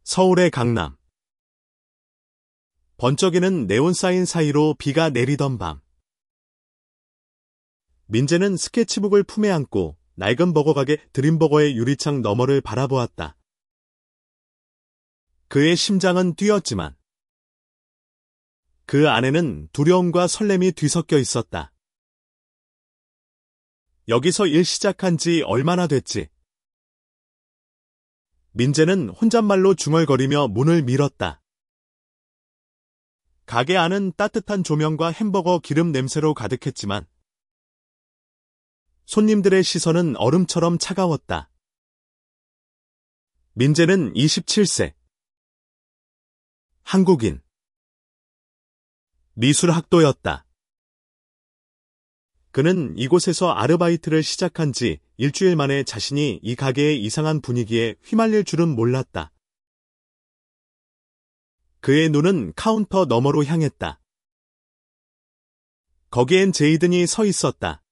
서울의 강남. 번쩍이는 네온사인 사이로 비가 내리던 밤. 민재는 스케치북을 품에 안고 낡은 버거 가게 드림버거의 유리창 너머를 바라보았다. 그의 심장은 뛰었지만 그 안에는 두려움과 설렘이 뒤섞여 있었다. 여기서 일 시작한 지 얼마나 됐지? 민재는 혼잣말로 중얼거리며 문을 밀었다. 가게 안은 따뜻한 조명과 햄버거 기름 냄새로 가득했지만 손님들의 시선은 얼음처럼 차가웠다. 민재는 27세. 한국인. 미술학도였다. 그는 이곳에서 아르바이트를 시작한 지 일주일 만에 자신이 이 가게의 이상한 분위기에 휘말릴 줄은 몰랐다. 그의 눈은 카운터 너머로 향했다. 거기엔 제이든이 서 있었다.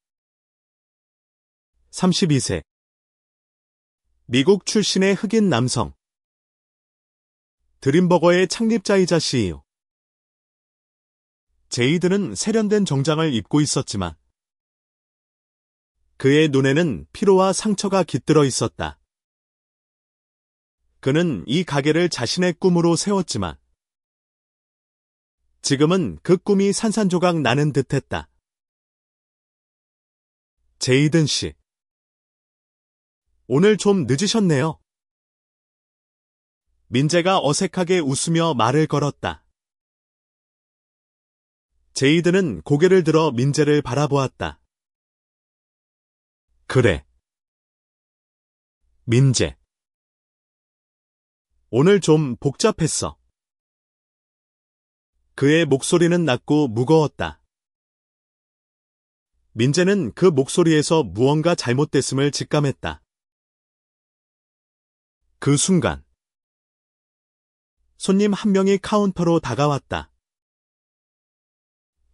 32세. 미국 출신의 흑인 남성. 드림버거의 창립자이자 CEO. 제이든은 세련된 정장을 입고 있었지만 그의 눈에는 피로와 상처가 깃들어 있었다. 그는 이 가게를 자신의 꿈으로 세웠지만 지금은 그 꿈이 산산조각 나는 듯했다. 제이든 씨. 오늘 좀 늦으셨네요. 민재가 어색하게 웃으며 말을 걸었다. 제이든은 고개를 들어 민재를 바라보았다. 그래. 민재. 오늘 좀 복잡했어. 그의 목소리는 낮고 무거웠다. 민재는 그 목소리에서 무언가 잘못됐음을 직감했다. 그 순간 손님 한 명이 카운터로 다가왔다.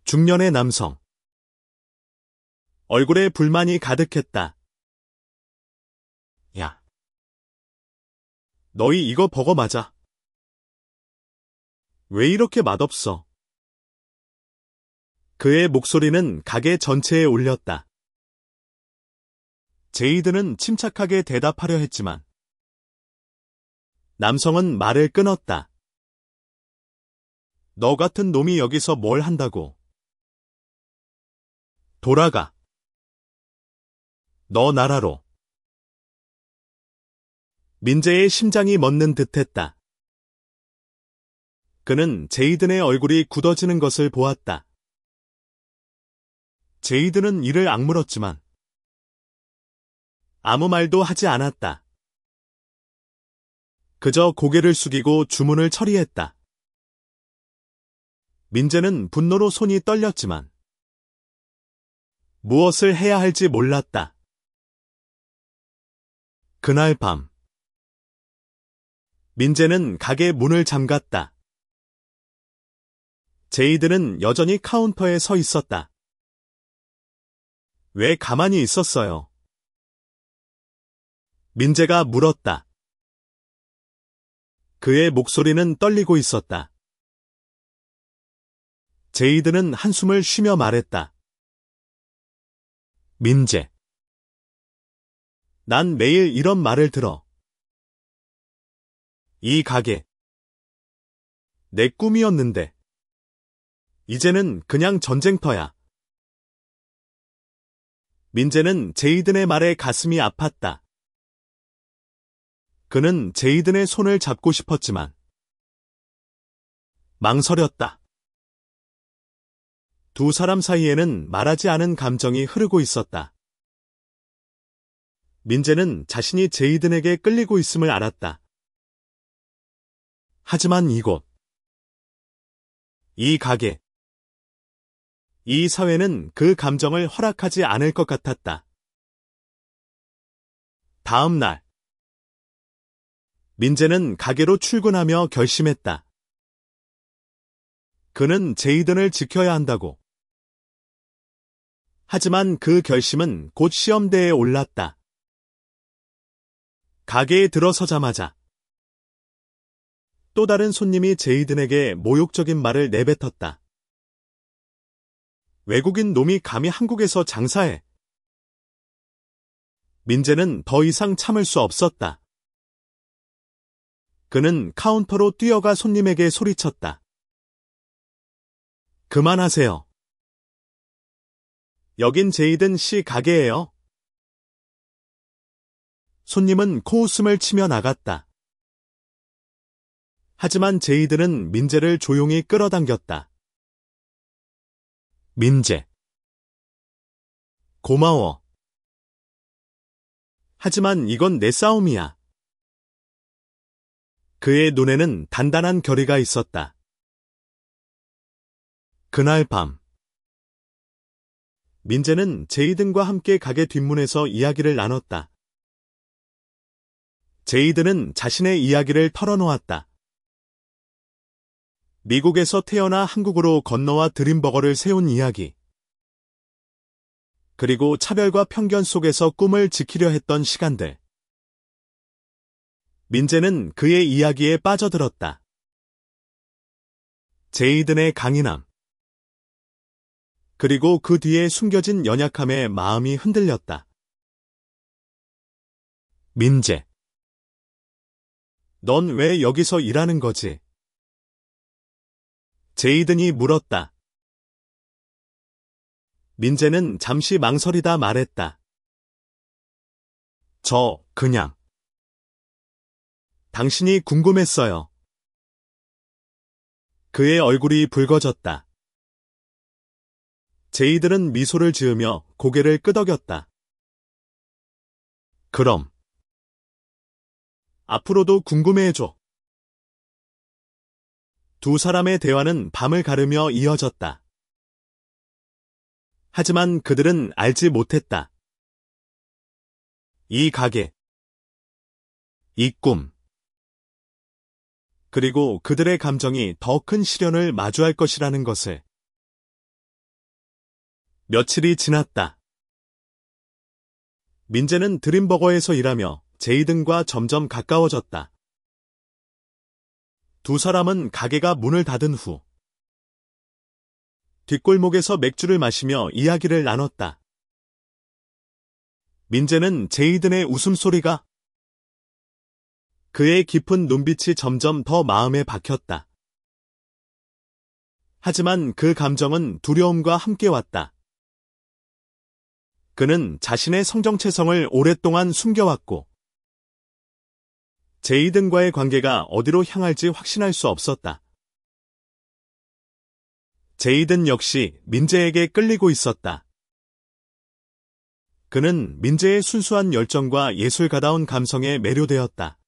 중년의 남성. 얼굴에 불만이 가득했다. 야. 너희 이거 버거 맞아? 왜 이렇게 맛없어? 그의 목소리는 가게 전체에 울렸다. 제이든은 침착하게 대답하려 했지만 남성은 말을 끊었다. 너 같은 놈이 여기서 뭘 한다고? 돌아가. 너 나라로. 민재의 심장이 멎는 듯했다. 그는 제이든의 얼굴이 굳어지는 것을 보았다. 제이든은 이를 악물었지만 아무 말도 하지 않았다. 그저 고개를 숙이고 주문을 처리했다. 민재는 분노로 손이 떨렸지만 무엇을 해야 할지 몰랐다. 그날 밤 민재는 가게 문을 잠갔다. 제이든은 여전히 카운터에 서 있었다. 왜 가만히 있었어요? 민재가 물었다. 그의 목소리는 떨리고 있었다. 제이든은 한숨을 쉬며 말했다. 민재. 난 매일 이런 말을 들어. 이 가게. 내 꿈이었는데. 이제는 그냥 전쟁터야. 민재는 제이든의 말에 가슴이 아팠다. 그는 제이든의 손을 잡고 싶었지만 망설였다. 두 사람 사이에는 말하지 않은 감정이 흐르고 있었다. 민재는 자신이 제이든에게 끌리고 있음을 알았다. 하지만 이곳, 이 가게, 이 사회는 그 감정을 허락하지 않을 것 같았다. 다음 날, 민재는 가게로 출근하며 결심했다. 그는 제이든을 지켜야 한다고. 하지만 그 결심은 곧 시험대에 올랐다. 가게에 들어서자마자 또 다른 손님이 제이든에게 모욕적인 말을 내뱉었다. 외국인 놈이 감히 한국에서 장사해. 민재는 더 이상 참을 수 없었다. 그는 카운터로 뛰어가 손님에게 소리쳤다. 그만하세요. 여긴 제이든 씨 가게예요. 손님은 코웃음을 치며 나갔다. 하지만 제이든은 민재를 조용히 끌어당겼다. 민재. 고마워. 하지만 이건 내 싸움이야. 그의 눈에는 단단한 결의가 있었다. 그날 밤. 민재는 제이든과 함께 가게 뒷문에서 이야기를 나눴다. 제이든은 자신의 이야기를 털어놓았다. 미국에서 태어나 한국으로 건너와 드림버거를 세운 이야기. 그리고 차별과 편견 속에서 꿈을 지키려 했던 시간들. 민재는 그의 이야기에 빠져들었다. 제이든의 강인함. 그리고 그 뒤에 숨겨진 연약함에 마음이 흔들렸다. 민재. 넌 왜 여기서 일하는 거지? 제이든이 물었다. 민재는 잠시 망설이다 말했다. 그냥. 당신이 궁금했어요. 그의 얼굴이 붉어졌다. 제이든은 미소를 지으며 고개를 끄덕였다. 그럼. 앞으로도 궁금해해줘. 두 사람의 대화는 밤을 가르며 이어졌다. 하지만 그들은 알지 못했다. 이 가게, 이 꿈, 그리고 그들의 감정이 더 큰 시련을 마주할 것이라는 것을. 며칠이 지났다. 민재는 드림버거에서 일하며 제이든과 점점 가까워졌다. 두 사람은 가게가 문을 닫은 후 뒷골목에서 맥주를 마시며 이야기를 나눴다. 민재는 제이든의 웃음소리가 그의 깊은 눈빛이 점점 더 마음에 박혔다. 하지만 그 감정은 두려움과 함께 왔다. 그는 자신의 성정체성을 오랫동안 숨겨왔고 제이든과의 관계가 어디로 향할지 확신할 수 없었다. 제이든 역시 민재에게 끌리고 있었다. 그는 민재의 순수한 열정과 예술가다운 감성에 매료되었다.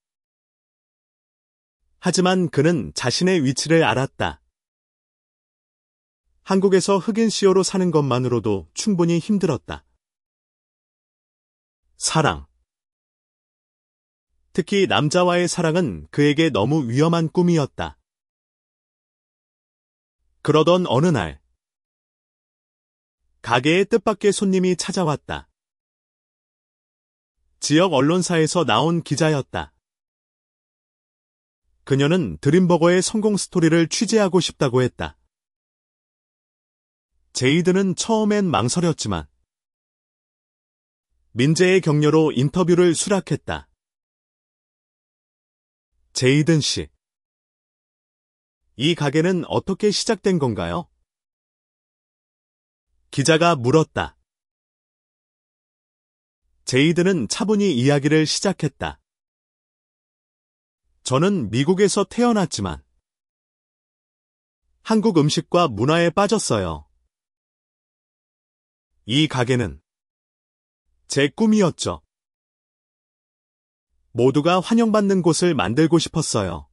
하지만 그는 자신의 위치를 알았다. 한국에서 흑인 CEO로 사는 것만으로도 충분히 힘들었다. 사랑. 특히 남자와의 사랑은 그에게 너무 위험한 꿈이었다. 그러던 어느 날, 가게에 뜻밖의 손님이 찾아왔다. 지역 언론사에서 나온 기자였다. 그녀는 드림버거의 성공 스토리를 취재하고 싶다고 했다. 제이든은 처음엔 망설였지만 민재의 격려로 인터뷰를 수락했다. 제이든 씨, 이 가게는 어떻게 시작된 건가요? 기자가 물었다. 제이든은 차분히 이야기를 시작했다. 저는 미국에서 태어났지만 한국 음식과 문화에 빠졌어요. 이 가게는 제 꿈이었죠. 모두가 환영받는 곳을 만들고 싶었어요.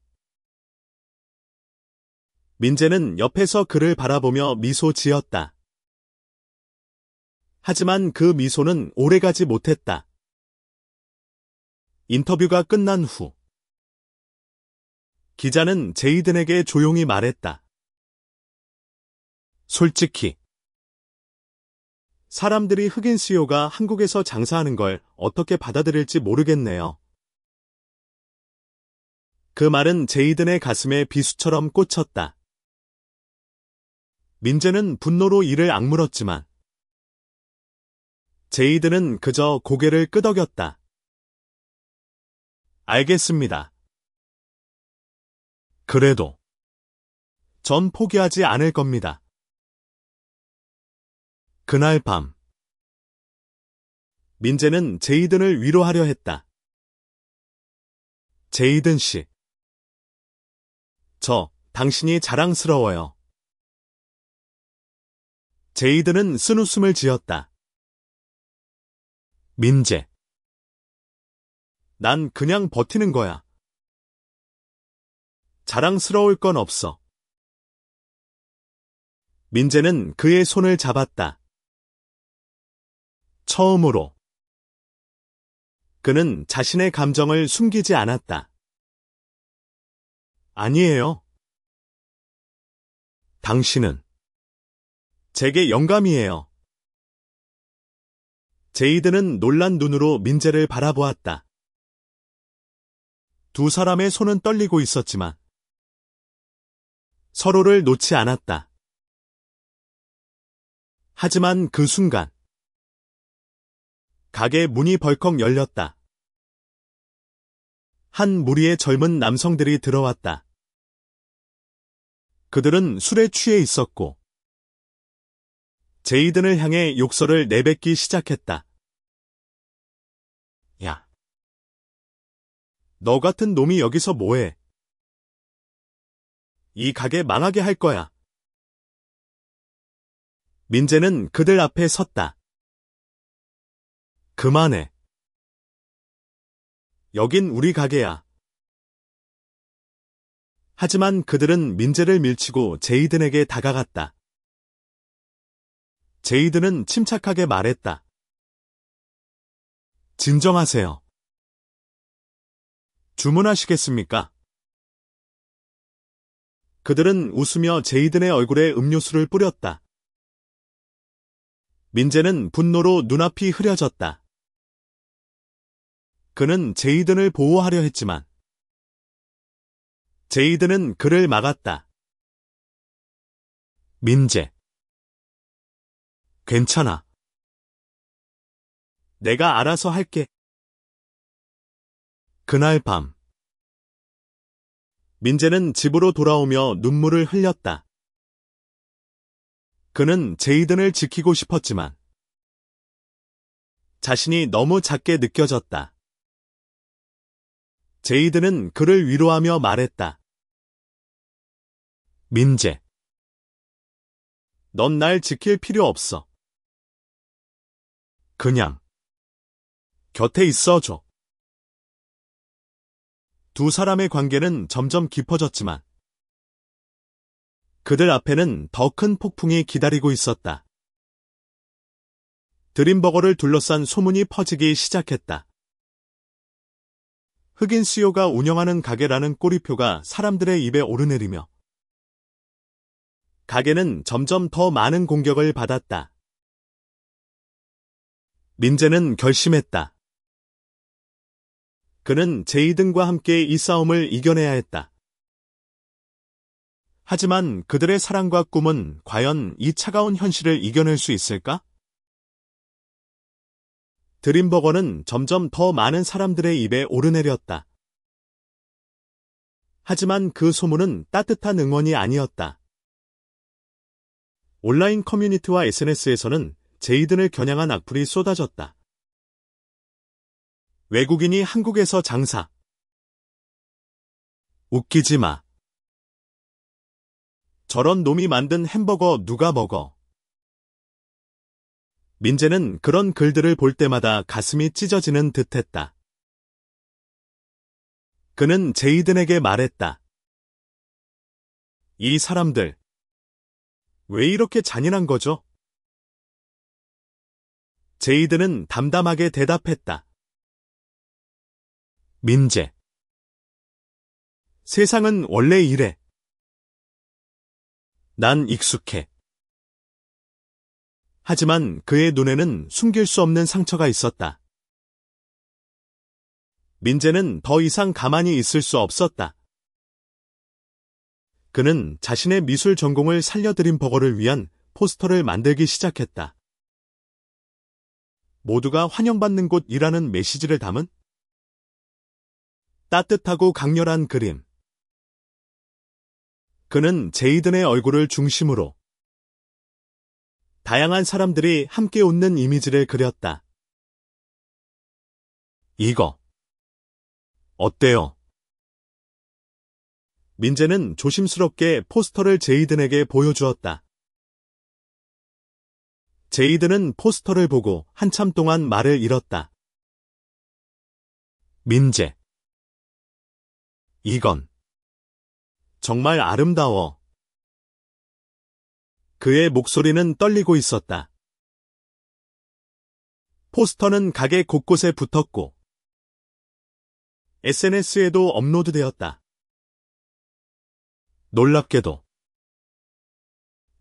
민재는 옆에서 그를 바라보며 미소 지었다. 하지만 그 미소는 오래가지 못했다. 인터뷰가 끝난 후 기자는 제이든에게 조용히 말했다. 솔직히 사람들이 흑인 CEO가 한국에서 장사하는 걸 어떻게 받아들일지 모르겠네요. 그 말은 제이든의 가슴에 비수처럼 꽂혔다. 민재는 분노로 이를 악물었지만 제이든은 그저 고개를 끄덕였다. 알겠습니다. 그래도 전 포기하지 않을 겁니다. 그날 밤 민재는 제이든을 위로하려 했다. 제이든 씨, 당신이 자랑스러워요. 제이든은 쓴웃음을 지었다. 민재, 난 그냥 버티는 거야. 자랑스러울 건 없어. 민재는 그의 손을 잡았다. 처음으로 그는 자신의 감정을 숨기지 않았다. 아니에요. 당신은 제게 영감이에요. 제이든은 놀란 눈으로 민재를 바라보았다. 두 사람의 손은 떨리고 있었지만 서로를 놓지 않았다. 하지만 그 순간 가게 문이 벌컥 열렸다. 한 무리의 젊은 남성들이 들어왔다. 그들은 술에 취해 있었고 제이든을 향해 욕설을 내뱉기 시작했다. 야, 너 같은 놈이 여기서 뭐해? 이 가게 망하게 할 거야. 민재는 그들 앞에 섰다. 그만해. 여긴 우리 가게야. 하지만 그들은 민재를 밀치고 제이든에게 다가갔다. 제이든은 침착하게 말했다. 진정하세요. 주문하시겠습니까? 그들은 웃으며 제이든의 얼굴에 음료수를 뿌렸다. 민재는 분노로 눈앞이 흐려졌다. 그는 제이든을 보호하려 했지만 제이든은 그를 막았다. 민재, 괜찮아. 내가 알아서 할게. 그날 밤 민재는 집으로 돌아오며 눈물을 흘렸다. 그는 제이든을 지키고 싶었지만 자신이 너무 작게 느껴졌다. 제이든은 그를 위로하며 말했다. 민재, 넌 날 지킬 필요 없어. 그냥 곁에 있어줘. 두 사람의 관계는 점점 깊어졌지만 그들 앞에는 더 큰 폭풍이 기다리고 있었다. 드림버거를 둘러싼 소문이 퍼지기 시작했다. 흑인 CEO가 운영하는 가게라는 꼬리표가 사람들의 입에 오르내리며 가게는 점점 더 많은 공격을 받았다. 민재는 결심했다. 그는 제이든과 함께 이 싸움을 이겨내야 했다. 하지만 그들의 사랑과 꿈은 과연 이 차가운 현실을 이겨낼 수 있을까? 드림버거는 점점 더 많은 사람들의 입에 오르내렸다. 하지만 그 소문은 따뜻한 응원이 아니었다. 온라인 커뮤니티와 SNS에서는 제이든을 겨냥한 악플이 쏟아졌다. 외국인이 한국에서 장사. 웃기지 마. 저런 놈이 만든 햄버거 누가 먹어. 민재는 그런 글들을 볼 때마다 가슴이 찢어지는 듯했다. 그는 제이든에게 말했다. 이 사람들, 왜 이렇게 잔인한 거죠? 제이든은 담담하게 대답했다. 민재, 세상은 원래 이래. 난 익숙해. 하지만 그의 눈에는 숨길 수 없는 상처가 있었다. 민재는 더 이상 가만히 있을 수 없었다. 그는 자신의 미술 전공을 살려드린 버거를 위한 포스터를 만들기 시작했다. 모두가 환영받는 곳이라는 메시지를 담은 따뜻하고 강렬한 그림. 그는 제이든의 얼굴을 중심으로 다양한 사람들이 함께 웃는 이미지를 그렸다. 이거 어때요? 민재는 조심스럽게 포스터를 제이든에게 보여주었다. 제이든은 포스터를 보고 한참 동안 말을 잃었다. 민재. 이건 정말 아름다워. 그의 목소리는 떨리고 있었다. 포스터는 가게 곳곳에 붙었고 SNS에도 업로드되었다. 놀랍게도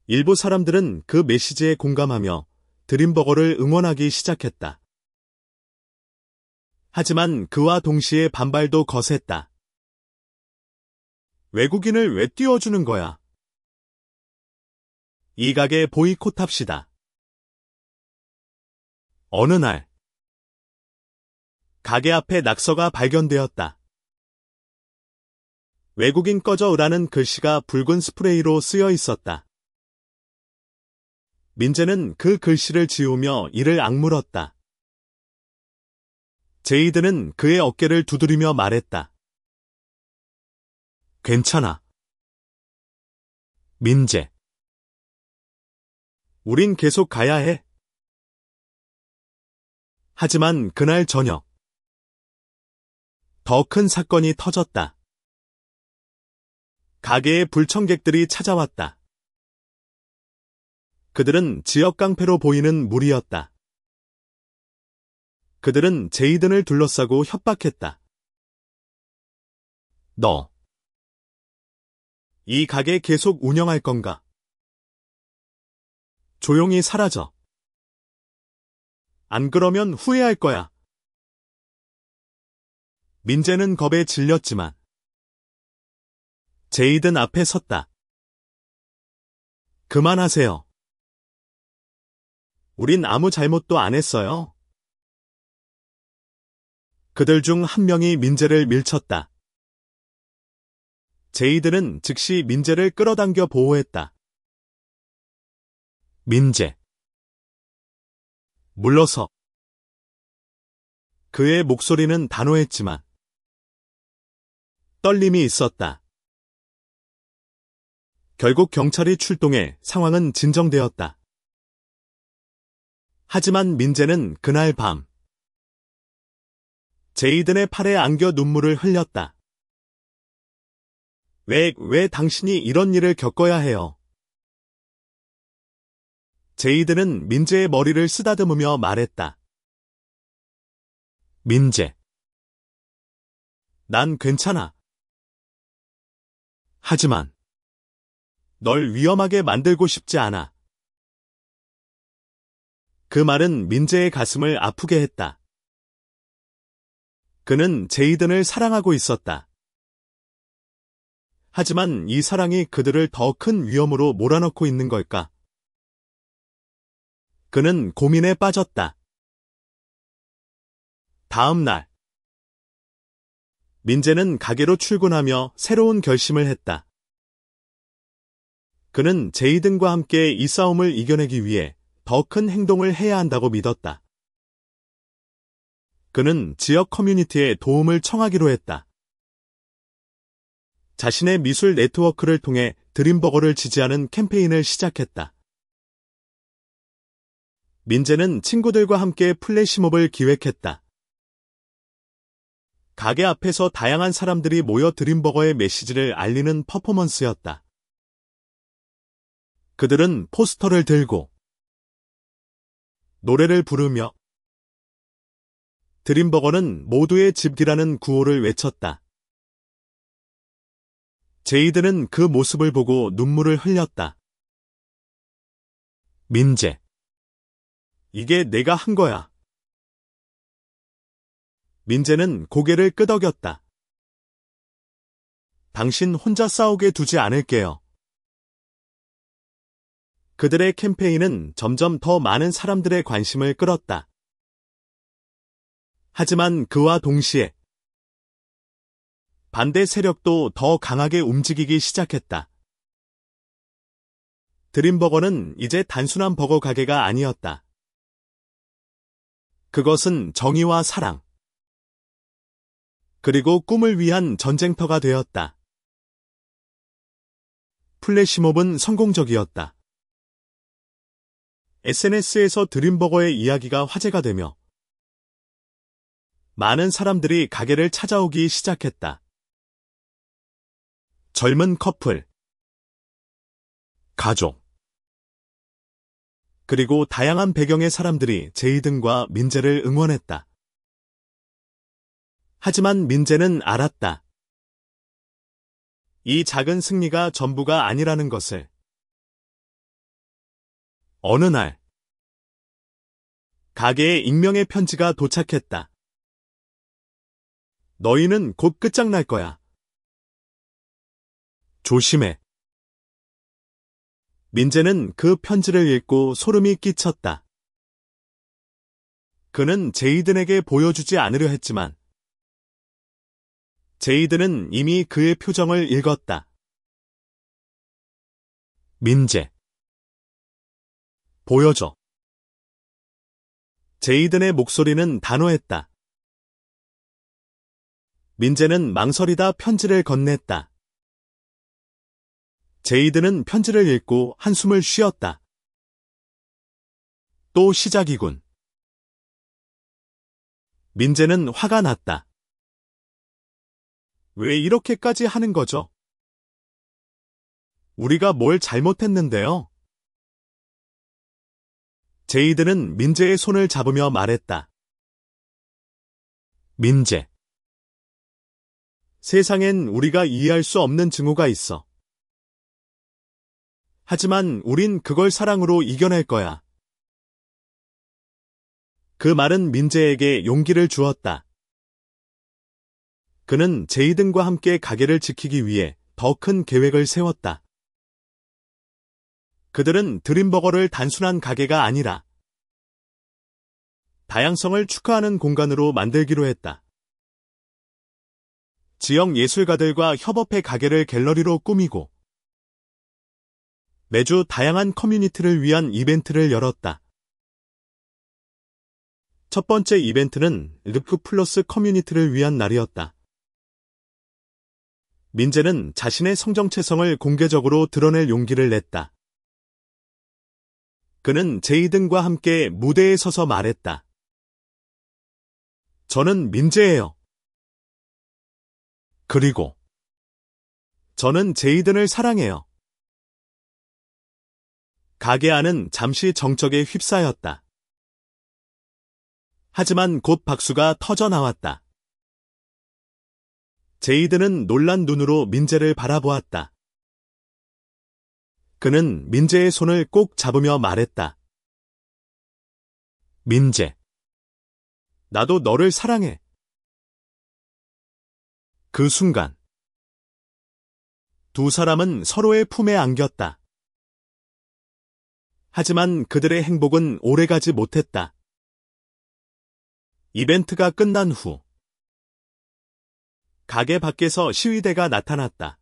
일부 사람들은 그 메시지에 공감하며 드림버거를 응원하기 시작했다. 하지만 그와 동시에 반발도 거셌다. 외국인을 왜 띄워주는 거야? 이 가게 보이콧합시다. 어느 날, 가게 앞에 낙서가 발견되었다. 외국인 꺼져라는 글씨가 붉은 스프레이로 쓰여 있었다. 민재는 그 글씨를 지우며 이를 악물었다. 제이든은 그의 어깨를 두드리며 말했다. 괜찮아. 민재. 우린 계속 가야 해. 하지만 그날 저녁, 더 큰 사건이 터졌다. 가게에 불청객들이 찾아왔다. 그들은 지역 깡패로 보이는 무리였다. 그들은 제이든을 둘러싸고 협박했다. 너, 이 가게 계속 운영할 건가? 조용히 사라져. 안 그러면 후회할 거야. 민재는 겁에 질렸지만 제이든 앞에 섰다. 그만하세요. 우린 아무 잘못도 안 했어요. 그들 중 한 명이 민재를 밀쳤다. 제이든은 즉시 민재를 끌어당겨 보호했다. 민재. 물러서. 그의 목소리는 단호했지만 떨림이 있었다. 결국 경찰이 출동해 상황은 진정되었다. 하지만 민재는 그날 밤 제이든의 팔에 안겨 눈물을 흘렸다. 왜 당신이 이런 일을 겪어야 해요? 제이든은 민재의 머리를 쓰다듬으며 말했다. 민재. 난 괜찮아. 하지만 널 위험하게 만들고 싶지 않아. 그 말은 민재의 가슴을 아프게 했다. 그는 제이든을 사랑하고 있었다. 하지만 이 사랑이 그들을 더 큰 위험으로 몰아넣고 있는 걸까? 그는 고민에 빠졌다. 다음 날, 민재는 가게로 출근하며 새로운 결심을 했다. 그는 제이든과 함께 이 싸움을 이겨내기 위해 더 큰 행동을 해야 한다고 믿었다. 그는 지역 커뮤니티에 도움을 청하기로 했다. 자신의 미술 네트워크를 통해 드림버거를 지지하는 캠페인을 시작했다. 민재는 친구들과 함께 플래시몹을 기획했다. 가게 앞에서 다양한 사람들이 모여 드림버거의 메시지를 알리는 퍼포먼스였다. 그들은 포스터를 들고 노래를 부르며 드림버거는 모두의 집이라는 구호를 외쳤다. 제이든은 그 모습을 보고 눈물을 흘렸다. 민재. 이게 내가 한 거야. 민재는 고개를 끄덕였다. 당신 혼자 싸우게 두지 않을게요. 그들의 캠페인은 점점 더 많은 사람들의 관심을 끌었다. 하지만 그와 동시에 반대 세력도 더 강하게 움직이기 시작했다. 드림버거는 이제 단순한 버거 가게가 아니었다. 그것은 정의와 사랑, 그리고 꿈을 위한 전쟁터가 되었다. 플래시몹은 성공적이었다. SNS에서 드림버거의 이야기가 화제가 되며 많은 사람들이 가게를 찾아오기 시작했다. 젊은 커플, 가족, 그리고 다양한 배경의 사람들이 제이든과 민재를 응원했다. 하지만 민재는 알았다. 이 작은 승리가 전부가 아니라는 것을. 어느 날, 가게에 익명의 편지가 도착했다. 너희는 곧 끝장날 거야. 조심해. 민재는 그 편지를 읽고 소름이 끼쳤다. 그는 제이든에게 보여주지 않으려 했지만 제이든은 이미 그의 표정을 읽었다. 민재. 보여줘. 제이든의 목소리는 단호했다. 민재는 망설이다 편지를 건넸다. 제이든은 편지를 읽고 한숨을 쉬었다. 또 시작이군. 민재는 화가 났다. 왜 이렇게까지 하는 거죠? 우리가 뭘 잘못했는데요? 제이든은 민재의 손을 잡으며 말했다. 민재. 세상엔 우리가 이해할 수 없는 증오가 있어. 하지만 우린 그걸 사랑으로 이겨낼 거야. 그 말은 민재에게 용기를 주었다. 그는 제이든과 함께 가게를 지키기 위해 더 큰 계획을 세웠다. 그들은 드림버거를 단순한 가게가 아니라 다양성을 축하하는 공간으로 만들기로 했다. 지역 예술가들과 협업해 가게를 갤러리로 꾸미고 매주 다양한 커뮤니티를 위한 이벤트를 열었다. 첫 번째 이벤트는 르크 플러스 커뮤니티를 위한 날이었다. 민재는 자신의 성정체성을 공개적으로 드러낼 용기를 냈다. 그는 제이든과 함께 무대에 서서 말했다. 저는 민재예요. 그리고 저는 제이든을 사랑해요. 가게 안은 잠시 정적에 휩싸였다. 하지만 곧 박수가 터져 나왔다. 제이든은 놀란 눈으로 민재를 바라보았다. 그는 민재의 손을 꼭 잡으며 말했다. 민재. 나도 너를 사랑해. 그 순간 두 사람은 서로의 품에 안겼다. 하지만 그들의 행복은 오래가지 못했다. 이벤트가 끝난 후 가게 밖에서 시위대가 나타났다.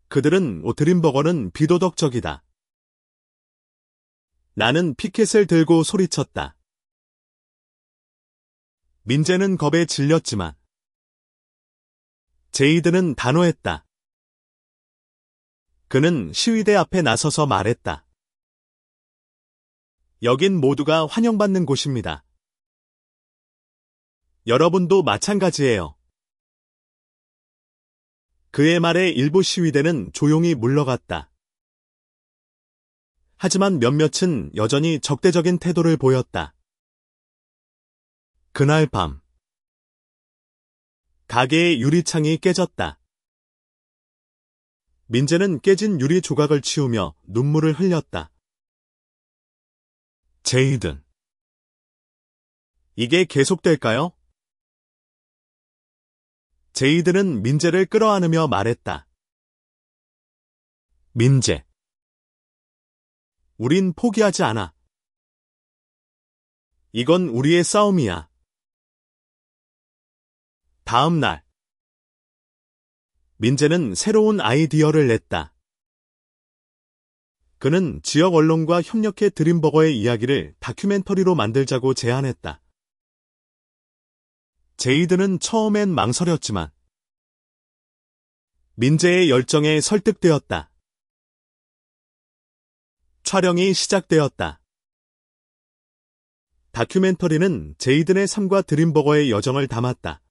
그들은 드림버거는 비도덕적이다. 나는 피켓을 들고 소리쳤다. 민재는 겁에 질렸지만 제이든은 단호했다. 그는 시위대 앞에 나서서 말했다. 여긴 모두가 환영받는 곳입니다. 여러분도 마찬가지예요. 그의 말에 일부 시위대는 조용히 물러갔다. 하지만 몇몇은 여전히 적대적인 태도를 보였다. 그날 밤 가게의 유리창이 깨졌다. 민재는 깨진 유리 조각을 치우며 눈물을 흘렸다. 제이든. 이게 계속될까요? 제이드는 민재를 끌어안으며 말했다. 민재. 우린 포기하지 않아. 이건 우리의 싸움이야. 다음 날. 민재는 새로운 아이디어를 냈다. 그는 지역 언론과 협력해 드림버거의 이야기를 다큐멘터리로 만들자고 제안했다. 제이드는 처음엔 망설였지만 민재의 열정에 설득되었다. 촬영이 시작되었다. 다큐멘터리는 제이든의 삶과 드림버거의 여정을 담았다.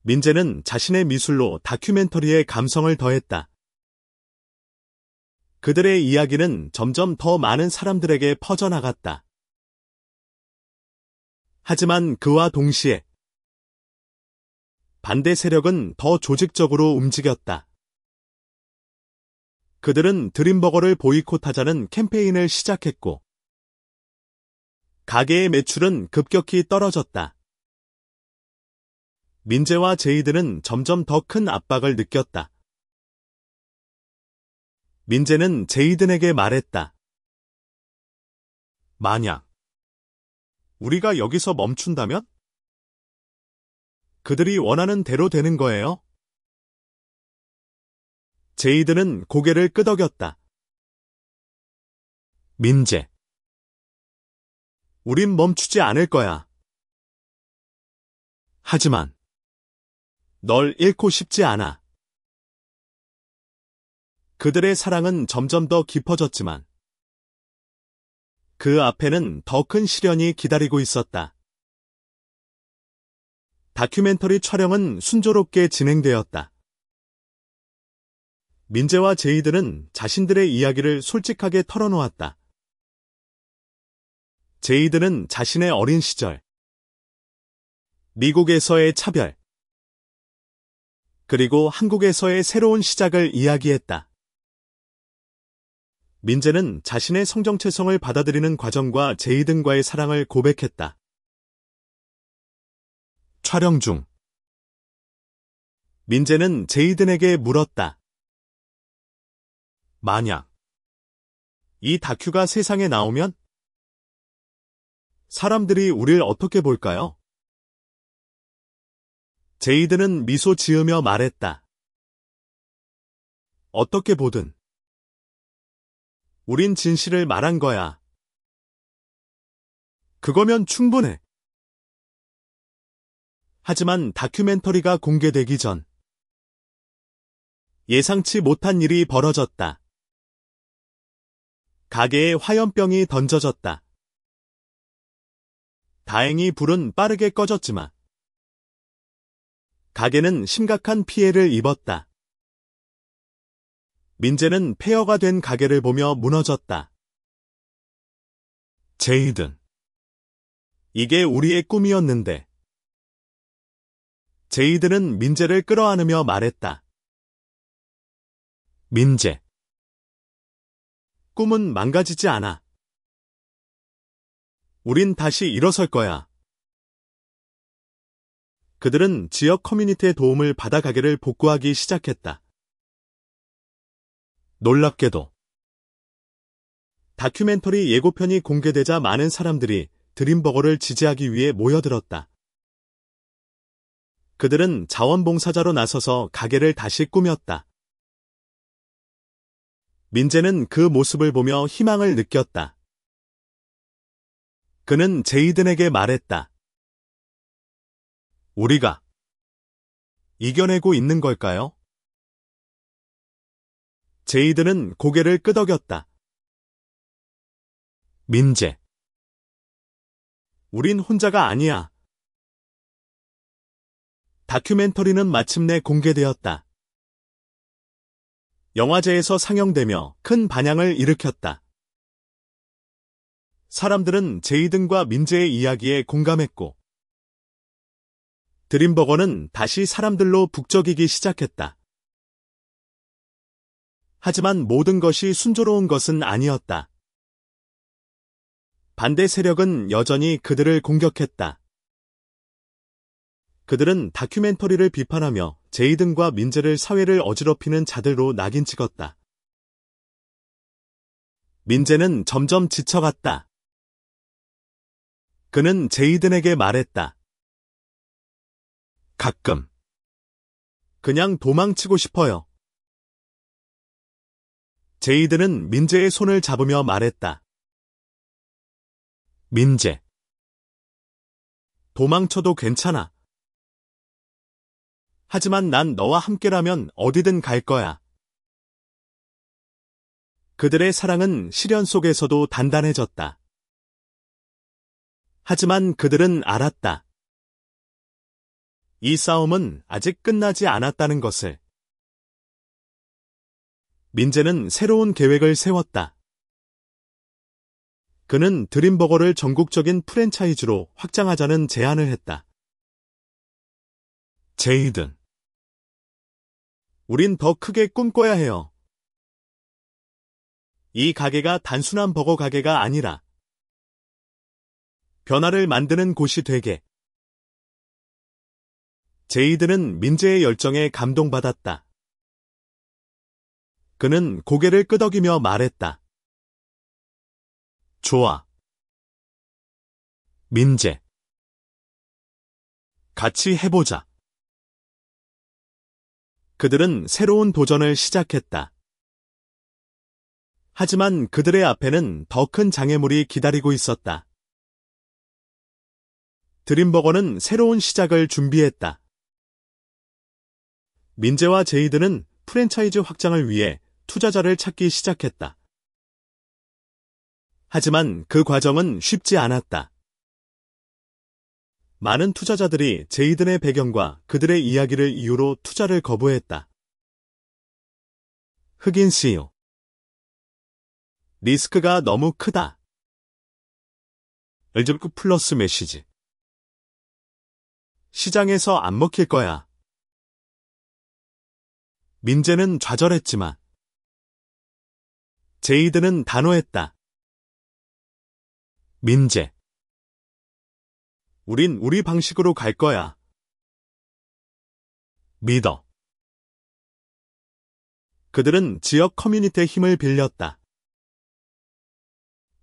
민재는 자신의 미술로 다큐멘터리에 감성을 더했다. 그들의 이야기는 점점 더 많은 사람들에게 퍼져나갔다. 하지만 그와 동시에 반대 세력은 더 조직적으로 움직였다. 그들은 드림버거를 보이콧하자는 캠페인을 시작했고 가게의 매출은 급격히 떨어졌다. 민재와 제이드는 점점 더 큰 압박을 느꼈다. 민재는 제이든에게 말했다. 만약 우리가 여기서 멈춘다면? 그들이 원하는 대로 되는 거예요? 제이든은 고개를 끄덕였다. 민재. 우린 멈추지 않을 거야. 하지만 널 잃고 싶지 않아. 그들의 사랑은 점점 더 깊어졌지만 그 앞에는 더 큰 시련이 기다리고 있었다. 다큐멘터리 촬영은 순조롭게 진행되었다. 민재와 제이드는 자신들의 이야기를 솔직하게 털어놓았다. 제이드는 자신의 어린 시절, 미국에서의 차별, 그리고 한국에서의 새로운 시작을 이야기했다. 민재는 자신의 성정체성을 받아들이는 과정과 제이든과의 사랑을 고백했다. 촬영 중 민재는 제이든에게 물었다. 만약 이 다큐가 세상에 나오면 사람들이 우릴 어떻게 볼까요? 제이든은 미소 지으며 말했다. 어떻게 보든 우린 진실을 말한 거야. 그거면 충분해. 하지만 다큐멘터리가 공개되기 전 예상치 못한 일이 벌어졌다. 가게에 화염병이 던져졌다. 다행히 불은 빠르게 꺼졌지만 가게는 심각한 피해를 입었다. 민재는 폐허가 된 가게를 보며 무너졌다. 제이든. 이게 우리의 꿈이었는데. 제이든은 민재를 끌어안으며 말했다. 민재. 꿈은 망가지지 않아. 우린 다시 일어설 거야. 그들은 지역 커뮤니티의 도움을 받아 가게를 복구하기 시작했다. 놀랍게도 다큐멘터리 예고편이 공개되자 많은 사람들이 드림버거를 지지하기 위해 모여들었다. 그들은 자원봉사자로 나서서 가게를 다시 꾸몄다. 민재는 그 모습을 보며 희망을 느꼈다. 그는 제이든에게 말했다. 우리가 이겨내고 있는 걸까요? 제이든은 고개를 끄덕였다. 민재. 우린 혼자가 아니야. 다큐멘터리는 마침내 공개되었다. 영화제에서 상영되며 큰 반향을 일으켰다. 사람들은 제이든과 민재의 이야기에 공감했고 드림버거는 다시 사람들로 북적이기 시작했다. 하지만 모든 것이 순조로운 것은 아니었다. 반대 세력은 여전히 그들을 공격했다. 그들은 다큐멘터리를 비판하며 제이든과 민재를 사회를 어지럽히는 자들로 낙인 찍었다. 민재는 점점 지쳐갔다. 그는 제이든에게 말했다. 가끔 그냥 도망치고 싶어요. 제이든은 민재의 손을 잡으며 말했다. 민재, 도망쳐도 괜찮아. 하지만 난 너와 함께라면 어디든 갈 거야. 그들의 사랑은 시련 속에서도 단단해졌다. 하지만 그들은 알았다. 이 싸움은 아직 끝나지 않았다는 것을. 민재는 새로운 계획을 세웠다. 그는 드림버거를 전국적인 프랜차이즈로 확장하자는 제안을 했다. 제이든, 우린 더 크게 꿈꿔야 해요. 이 가게가 단순한 버거 가게가 아니라 변화를 만드는 곳이 되게. 제이든은 민재의 열정에 감동받았다. 그는 고개를 끄덕이며 말했다. 좋아. 민재. 같이 해보자. 그들은 새로운 도전을 시작했다. 하지만 그들의 앞에는 더 큰 장애물이 기다리고 있었다. 드림버거는 새로운 시작을 준비했다. 민재와 제이든은 프랜차이즈 확장을 위해 투자자를 찾기 시작했다. 하지만 그 과정은 쉽지 않았다. 많은 투자자들이 제이든의 배경과 그들의 이야기를 이유로 투자를 거부했다. 흑인 CEO. 리스크가 너무 크다. LGB 플러스 메시지. 시장에서 안 먹힐 거야. 민재는 좌절했지만 제이든은 단호했다. 민재. 우린 우리 방식으로 갈 거야. 믿어. 그들은 지역 커뮤니티의 힘을 빌렸다.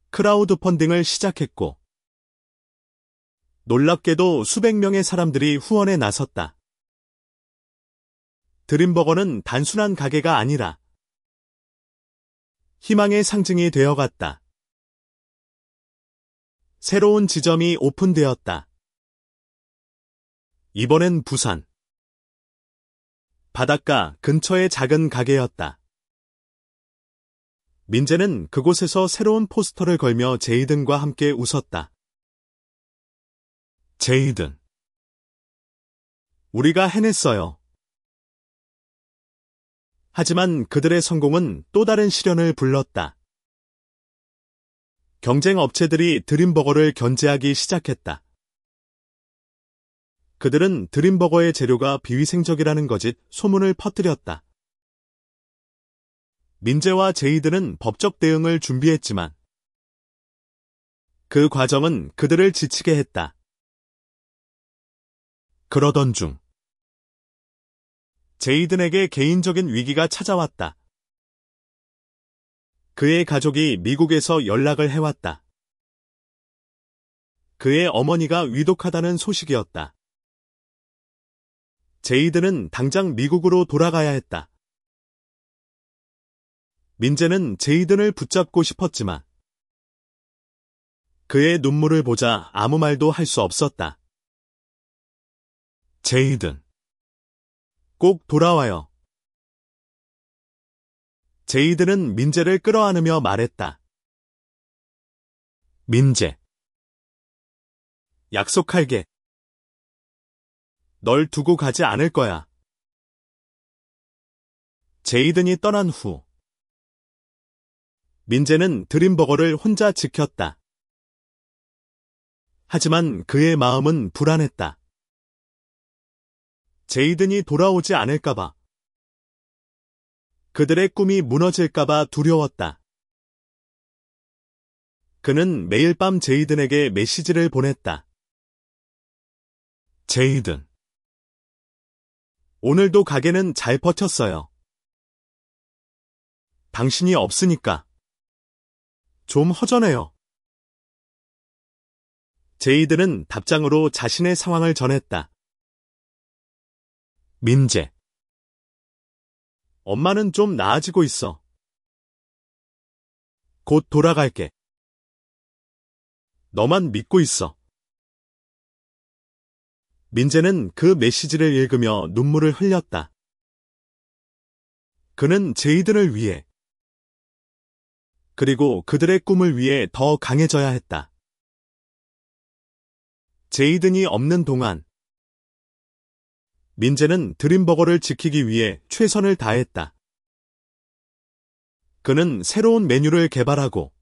크라우드 펀딩을 시작했고 놀랍게도 수백 명의 사람들이 후원에 나섰다. 드림버거는 단순한 가게가 아니라 희망의 상징이 되어갔다. 새로운 지점이 오픈되었다. 이번엔 부산. 바닷가 근처의 작은 가게였다. 민재는 그곳에서 새로운 포스터를 걸며 제이든과 함께 웃었다. 제이든. 우리가 해냈어요. 하지만 그들의 성공은 또 다른 시련을 불렀다. 경쟁 업체들이 드림버거를 견제하기 시작했다. 그들은 드림버거의 재료가 비위생적이라는 거짓 소문을 퍼뜨렸다. 민재와 제이든은 법적 대응을 준비했지만 그 과정은 그들을 지치게 했다. 그러던 중 제이든에게 개인적인 위기가 찾아왔다. 그의 가족이 미국에서 연락을 해왔다. 그의 어머니가 위독하다는 소식이었다. 제이든은 당장 미국으로 돌아가야 했다. 민재는 제이든을 붙잡고 싶었지만 그의 눈물을 보자 아무 말도 할 수 없었다. 제이든. 꼭 돌아와요. 제이든은 민재를 끌어안으며 말했다. 민재. 약속할게. 널 두고 가지 않을 거야. 제이든이 떠난 후 민재는 드림버거를 혼자 지켰다. 하지만 그의 마음은 불안했다. 제이든이 돌아오지 않을까봐. 그들의 꿈이 무너질까봐 두려웠다. 그는 매일 밤 제이든에게 메시지를 보냈다. 제이든. 오늘도 가게는 잘 버텼어요. 당신이 없으니까. 좀 허전해요. 제이드는 답장으로 자신의 상황을 전했다. 민재. 엄마는 좀 나아지고 있어. 곧 돌아갈게. 너만 믿고 있어. 민재는 그 메시지를 읽으며 눈물을 흘렸다. 그는 제이든을 위해, 그리고 그들의 꿈을 위해 더 강해져야 했다. 제이든이 없는 동안 민재는 드림버거를 지키기 위해 최선을 다했다. 그는 새로운 메뉴를 개발하고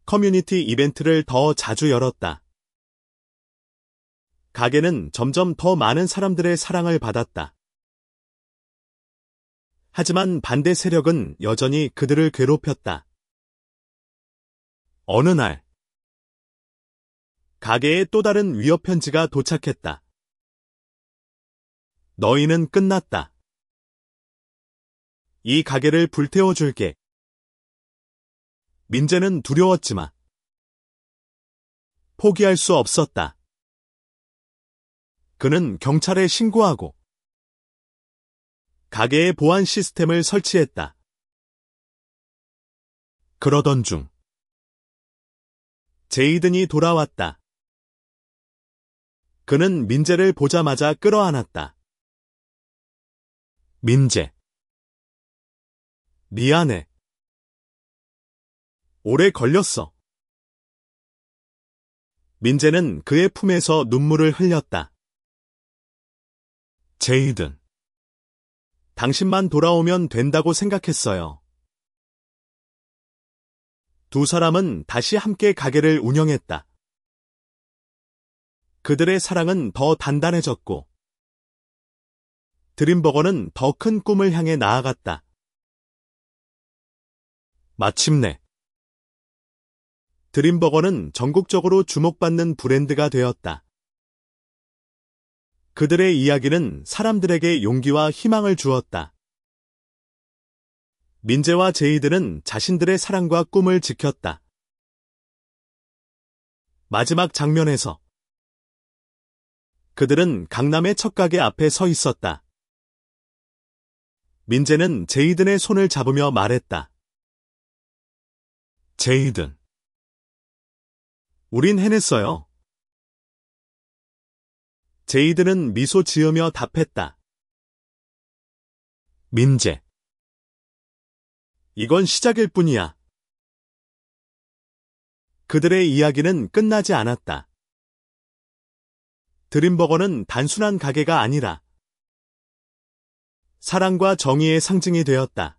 커뮤니티 이벤트를 더 자주 열었다. 가게는 점점 더 많은 사람들의 사랑을 받았다. 하지만 반대 세력은 여전히 그들을 괴롭혔다. 어느 날, 가게에 또 다른 위협 편지가 도착했다. 너희는 끝났다. 이 가게를 불태워줄게. 민재는 두려웠지만 포기할 수 없었다. 그는 경찰에 신고하고 가게의 보안 시스템을 설치했다. 그러던 중 제이든이 돌아왔다. 그는 민재를 보자마자 끌어안았다. 민재. 미안해. 오래 걸렸어. 민재는 그의 품에서 눈물을 흘렸다. 제이든. 당신만 돌아오면 된다고 생각했어요. 두 사람은 다시 함께 가게를 운영했다. 그들의 사랑은 더 단단해졌고 드림버거는 더 큰 꿈을 향해 나아갔다. 마침내 드림버거는 전국적으로 주목받는 브랜드가 되었다. 그들의 이야기는 사람들에게 용기와 희망을 주었다. 민재와 제이든은 자신들의 사랑과 꿈을 지켰다. 마지막 장면에서 그들은 강남의 첫 가게 앞에 서 있었다. 민재는 제이든의 손을 잡으며 말했다. 제이든. 우린 해냈어요. 제이든은 미소 지으며 답했다. 민재. 이건 시작일 뿐이야. 그들의 이야기는 끝나지 않았다. 드림버거는 단순한 가게가 아니라 사랑과 정의의 상징이 되었다.